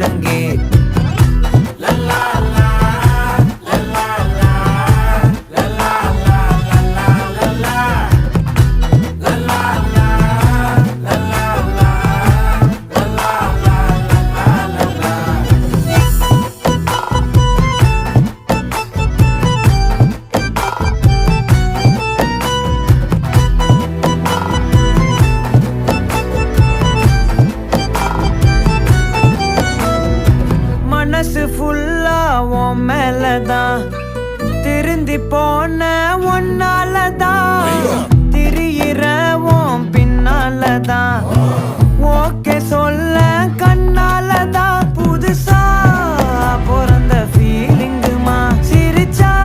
ஒழுங்கே. மனசு ஃபுல்லா உன் மேலதான், திருந்தி போன ஒன்னாலதான், திரியிற உன் பின்னாலதான், ஓகே சொல்ல கண்ணாலதான்,